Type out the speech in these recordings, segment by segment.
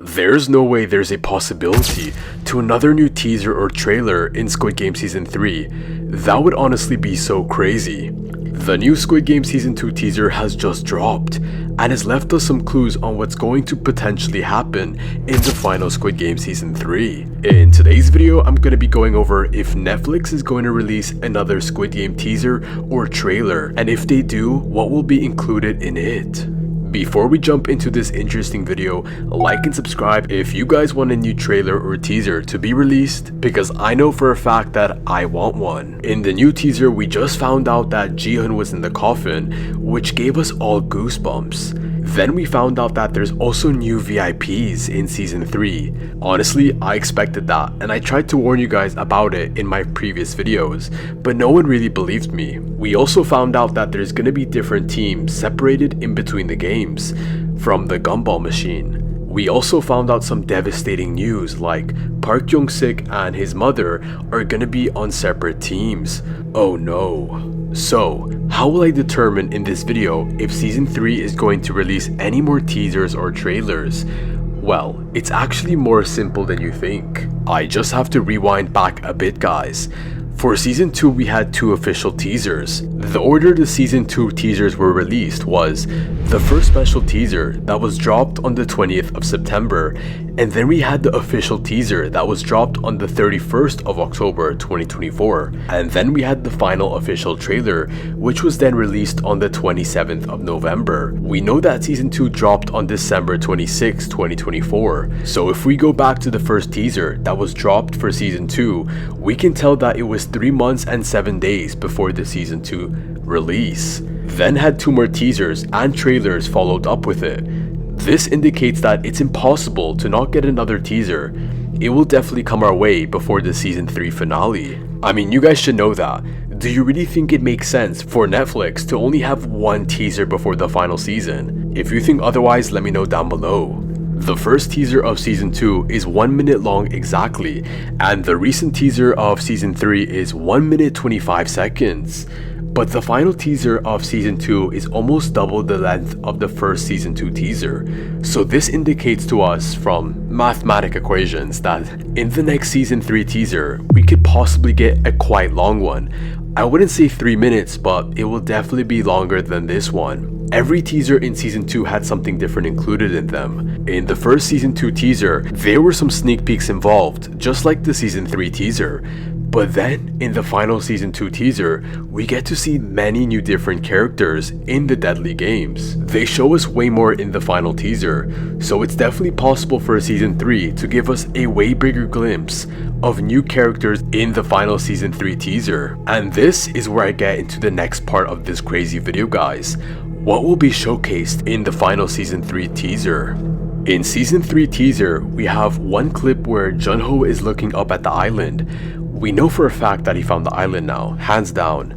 There's no way there's a possibility to another new teaser or trailer in Squid Game Season 3. That would honestly be so crazy. The new Squid Game Season 2 teaser has just dropped and has left us some clues on what's going to potentially happen in the final Squid Game Season 3. In today's video, I'm going to be going over if Netflix is going to release another Squid Game teaser or trailer, and if they do, what will be included in it. Before we jump into this interesting video, like and subscribe if you guys want a new trailer or teaser to be released, because I know for a fact that I want one. In the new teaser, we just found out that Ji-hoon was in the coffin, which gave us all goosebumps. Then we found out that there's also new VIPs in Season 3. Honestly, I expected that, and I tried to warn you guys about it in my previous videos, but no one really believed me. We also found out that there's gonna be different teams separated in between the games, from the gumball machine. We also found out some devastating news, like Park Young-sik and his mother are gonna be on separate teams. Oh no. So, how will I determine in this video if Season 3 is going to release any more teasers or trailers? Well, it's actually more simple than you think. I just have to rewind back a bit, guys. For Season 2, we had 2 official teasers. The order the Season 2 teasers were released was the first special teaser that was dropped on the 20th of September, and then we had the official teaser that was dropped on the 31st of October 2024, and then we had the final official trailer, which was then released on the 27th of November. We know that Season 2 dropped on December 26, 2024, so if we go back to the first teaser that was dropped for Season 2, we can tell that it was 3 months and 7 days before the Season 2 release. Then had 2 more teasers and trailers followed up with it. This indicates that it's impossible to not get another teaser. It will definitely come our way before the Season 3 finale. I mean, you guys should know that. Do you really think it makes sense for Netflix to only have 1 teaser before the final season? If you think otherwise, let me know down below. The first teaser of Season 2 is 1 minute long exactly, and the recent teaser of Season 3 is 1 minute 25 seconds. But the final teaser of Season 2 is almost double the length of the first Season 2 teaser. So this indicates to us from mathematical equations that in the next Season 3 teaser, we could possibly get a quite long one. I wouldn't say 3 minutes, but it will definitely be longer than this one. Every teaser in Season 2 had something different included in them. In the first Season 2 teaser, there were some sneak peeks involved, just like the Season 3 teaser. But then, in the final Season 2 teaser, we get to see many new different characters in the deadly games. They show us way more in the final teaser, so it's definitely possible for Season 3 to give us a way bigger glimpse of new characters in the final Season 3 teaser. And this is where I get into the next part of this crazy video, guys. What will be showcased in the final Season 3 teaser? In Season 3 teaser, we have one clip where Jun-ho is looking up at the island. We know for a fact that he found the island now, hands down.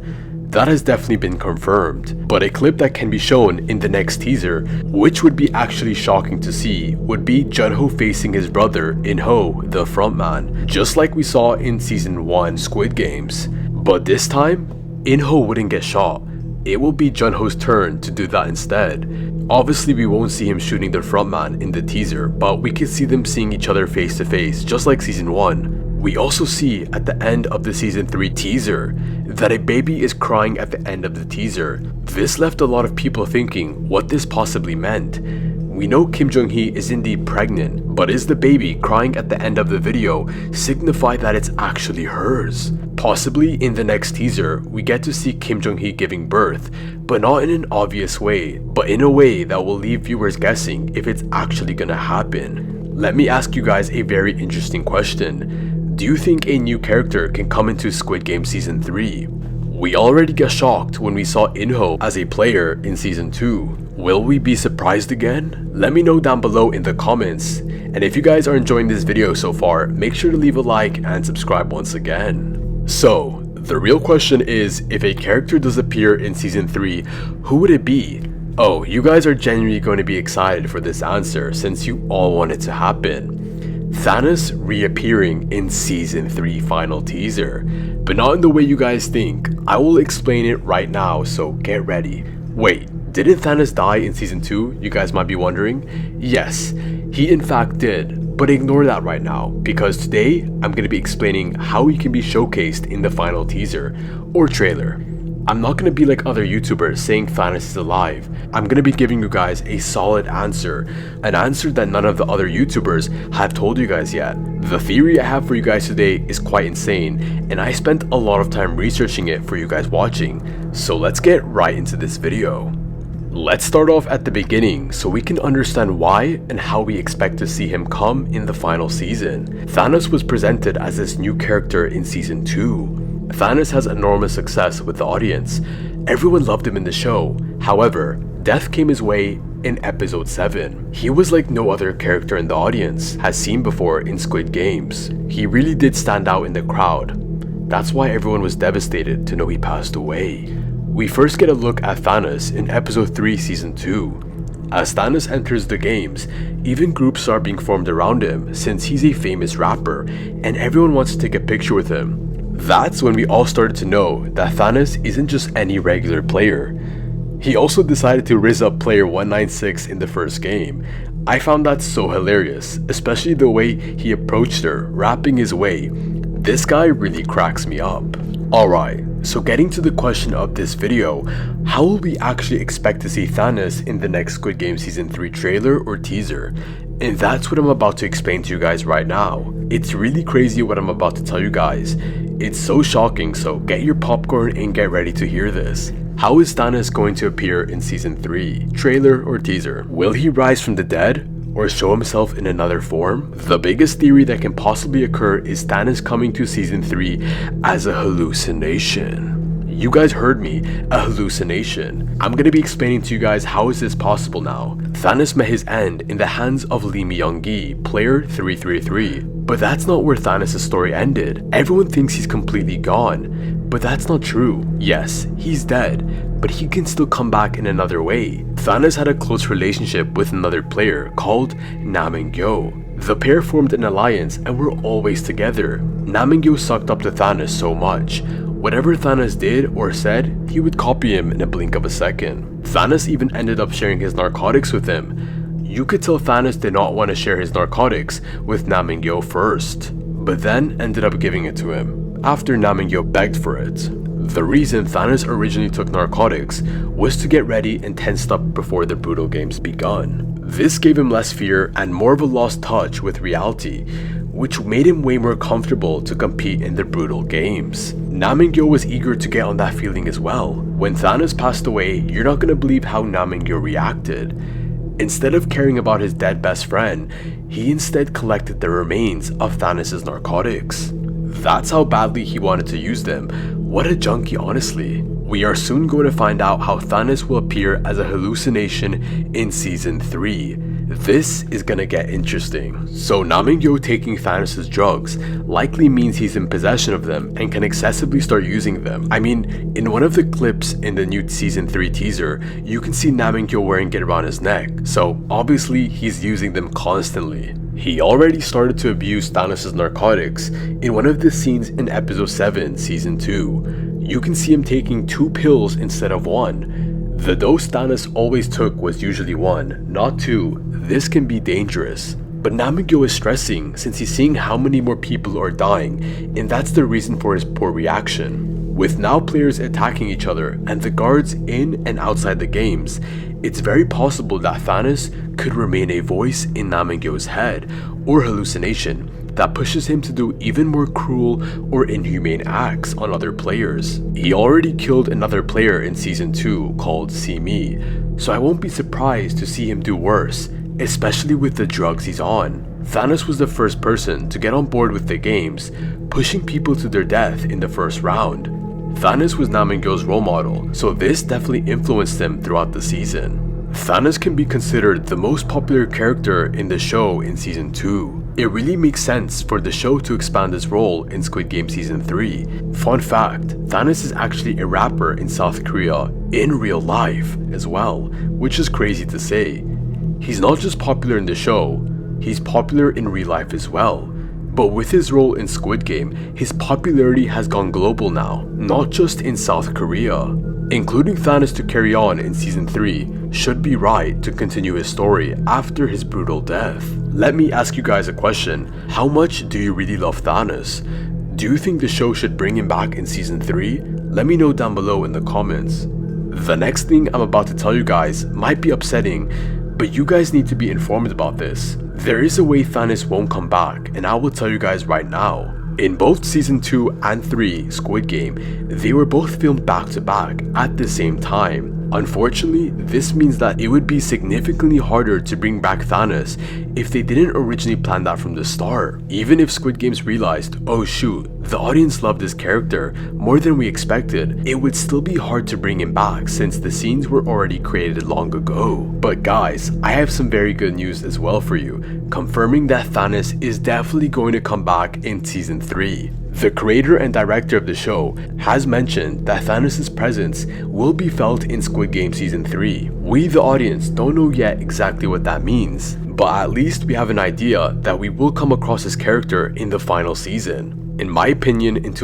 That has definitely been confirmed. But a clip that can be shown in the next teaser, which would be actually shocking to see, would be Jun-ho facing his brother, In-ho, the frontman, just like we saw in Season 1 Squid Games. But this time, In-ho wouldn't get shot. It will be Jun-ho's turn to do that instead. Obviously, we won't see him shooting the frontman in the teaser, but we can see them seeing each other face to face, just like Season 1. We also see at the end of the Season 3 teaser that a baby is crying at the end of the teaser. This left a lot of people thinking what this possibly meant. We know Kim Jung-hee is indeed pregnant, but is the baby crying at the end of the video signify that it's actually hers? Possibly in the next teaser, we get to see Kim Jung-hee giving birth, but not in an obvious way, but in a way that will leave viewers guessing if it's actually gonna happen. Let me ask you guys a very interesting question. Do you think a new character can come into Squid Game Season 3? We already got shocked when we saw In-ho as a player in Season 2. Will we be surprised again? Let me know down below in the comments. And if you guys are enjoying this video so far, make sure to leave a like and subscribe once again. So, the real question is, if a character does appear in Season 3, who would it be? Oh, you guys are genuinely going to be excited for this answer since you all want it to happen. Thanos reappearing in Season 3 final teaser, but not in the way you guys think. I will explain it right now, so get ready. Wait, didn't Thanos die in Season 2? You guys might be wondering. Yes, He in fact did, but ignore that right now, because today I'm going to be explaining how he can be showcased in the final teaser or trailer. I'm not going to be like other YouTubers saying Thanos is alive. I'm going to be giving you guys a solid answer, an answer that none of the other YouTubers have told you guys yet. The theory I have for you guys today is quite insane, and I spent a lot of time researching it for you guys watching, so let's get right into this video. Let's start off at the beginning so we can understand why and how we expect to see him come in the final season. Thanos was presented as this new character in season 2. Thanos has enormous success with the audience. Everyone loved him in the show. However, death came his way in episode 7. He was like no other character in the audience has seen before in Squid Games. He really did stand out in the crowd. That's why everyone was devastated to know he passed away. We first get a look at Thanos in episode 3 season 2. As Thanos enters the games, even groups are being formed around him since he's a famous rapper and everyone wants to take a picture with him. That's when we all started to know that Thanos isn't just any regular player. He also decided to rizz up player 196 in the first game. I found that so hilarious, especially the way he approached her, rapping his way. This guy really cracks me up. Alright, so getting to the question of this video, how will we actually expect to see Thanos in the next Squid Game Season 3 trailer or teaser? And that's what I'm about to explain to you guys right now. It's really crazy what I'm about to tell you guys. It's so shocking, so get your popcorn and get ready to hear this. How is Thanos going to appear in Season 3, trailer or teaser? Will he rise from the dead? Or show himself in another form? The biggest theory that can possibly occur is Thanos coming to Season 3 as a hallucination. You guys heard me, a hallucination. I'm gonna be explaining to you guys how is this possible now. Thanos met his end in the hands of Lee Myung-gi, player 333. But that's not where Thanos' story ended. Everyone thinks he's completely gone, but that's not true. Yes, he's dead, but he can still come back in another way. Thanos had a close relationship with another player called Namingyo. The pair formed an alliance and were always together. Namingyo sucked up to Thanos so much. Whatever Thanos did or said, he would copy him in a blink of a second. Thanos even ended up sharing his narcotics with him. You could tell Thanos did not want to share his narcotics with Namingyo first, but then ended up giving it to him, after Namingyo begged for it. The reason Thanos originally took narcotics was to get ready and tensed up before the brutal games begun. This gave him less fear and more of a lost touch with reality, which made him way more comfortable to compete in the brutal games. Namingyo was eager to get on that feeling as well. When Thanos passed away, you're not gonna believe how Namingyo reacted. Instead of caring about his dead best friend, he instead collected the remains of Thanos' narcotics. That's how badly he wanted to use them. What a junkie, honestly. We are soon going to find out how Thanos will appear as a hallucination in Season 3. This is gonna get interesting. So Namingyo taking Thanos' drugs likely means he's in possession of them and can excessively start using them. I mean, in one of the clips in the new Season 3 teaser, you can see Namingyo wearing it around his neck, so obviously he's using them constantly. He already started to abuse Thanos' narcotics in one of the scenes in episode 7, season 2. You can see him taking 2 pills instead of 1. The dose Thanos always took was usually 1, not 2. This can be dangerous. But Namingyo is stressing since he's seeing how many more people are dying, and that's the reason for his poor reaction. With now players attacking each other and the guards in and outside the games, it's very possible that Thanos could remain a voice in Namingyo's head or hallucination that pushes him to do even more cruel or inhumane acts on other players. He already killed another player in season 2 called Simi, so I won't be surprised to see him do worse, especially with the drugs he's on. Thanos was the first person to get on board with the games, pushing people to their death in the first round. Thanos was Namingyo's role model, so this definitely influenced him throughout the season. Thanos can be considered the most popular character in the show in season 2. It really makes sense for the show to expand his role in Squid Game season 3. Fun fact, Thanos is actually a rapper in South Korea in real life as well, which is crazy to say. He's not just popular in the show, he's popular in real life as well. But with his role in Squid Game, his popularity has gone global now, not just in South Korea. Including Thanos to carry on in season 3 should be right to continue his story after his brutal death. Let me ask you guys a question. How much do you really love Thanos? Do you think the show should bring him back in season 3? Let me know down below in the comments. The next thing I'm about to tell you guys might be upsetting, but you guys need to be informed about this. There is a way Thanos won't come back, and I will tell you guys right now. In both season 2 and 3 Squid Game, they were both filmed back to back at the same time. Unfortunately, this means that it would be significantly harder to bring back Thanos if they didn't originally plan that from the start. Even if Squid Games realized, oh shoot, the audience loved this character more than we expected, it would still be hard to bring him back since the scenes were already created long ago. But guys, I have some very good news as well for you, confirming that Thanos is definitely going to come back in season 3. The creator and director of the show has mentioned that Thanos' presence will be felt in Squid Game Season 3. We, the audience, don't know yet exactly what that means, but at least we have an idea that we will come across his character in the final season. In my opinion, and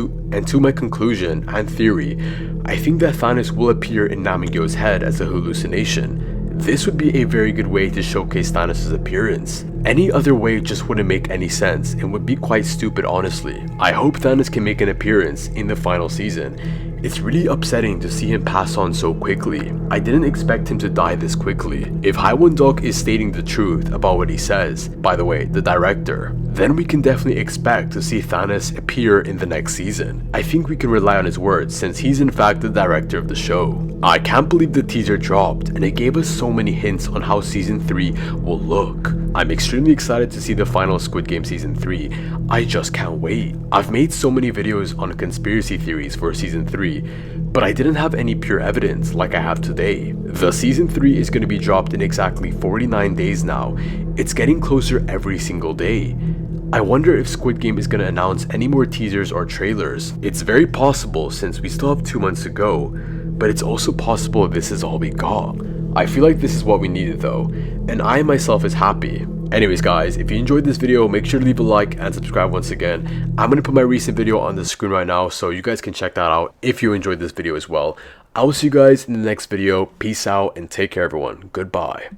to my conclusion and theory, I think that Thanos will appear in Namgyo's head as a hallucination. This would be a very good way to showcase Thanos' appearance. Any other way just wouldn't make any sense and would be quite stupid, honestly. I hope Thanos can make an appearance in the final season. It's really upsetting to see him pass on so quickly. I didn't expect him to die this quickly. If Haiwon-duk is stating the truth about what he says, by the way, the director, then we can definitely expect to see Thanos appear in the next season. I think we can rely on his words since he's in fact the director of the show. I can't believe the teaser dropped and it gave us so many hints on how season 3 will look. I'm extremely excited to see the final Squid Game season 3. I just can't wait. I've made so many videos on conspiracy theories for season 3, but I didn't have any pure evidence like I have today. The season 3 is going to be dropped in exactly 49 days now. It's getting closer every single day. I wonder if Squid Game is going to announce any more teasers or trailers. It's very possible since we still have 2 months to go, but it's also possible this is all we got. I feel like this is what we needed though, and I myself is happy. Anyways guys, if you enjoyed this video, make sure to leave a like and subscribe once again. I'm going to put my recent video on the screen right now so you guys can check that out if you enjoyed this video as well. I will see you guys in the next video. Peace out and take care everyone. Goodbye.